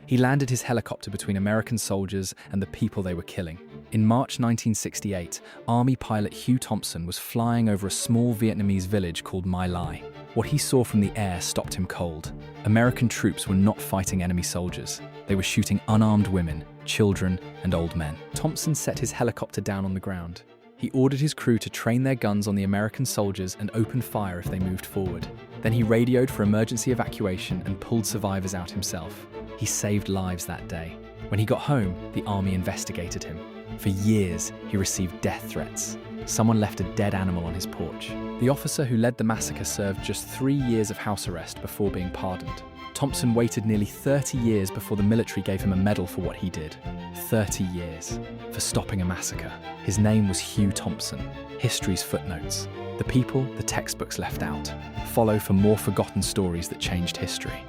He landed his helicopter between American soldiers and the people they were killing. In March 1968, Army pilot Hugh Thompson was flying over a small Vietnamese village called My Lai. What he saw from the air stopped him cold. American troops were not fighting enemy soldiers. They were shooting unarmed women, children, and old men. Thompson set his helicopter down on the ground. He ordered his crew to train their guns on the American soldiers and open fire if they moved forward. Then he radioed for emergency evacuation and pulled survivors out himself. He saved lives that day. When he got home, the army investigated him. For years, he received death threats. Someone left a dead animal on his porch. The officer who led the massacre served just 3 years of house arrest before being pardoned. Thompson waited nearly 30 years before the military gave him a medal for what he did. 30 years for stopping a massacre. His name was Hugh Thompson. History's footnotes. The people the textbooks left out. Follow for more forgotten stories that changed history.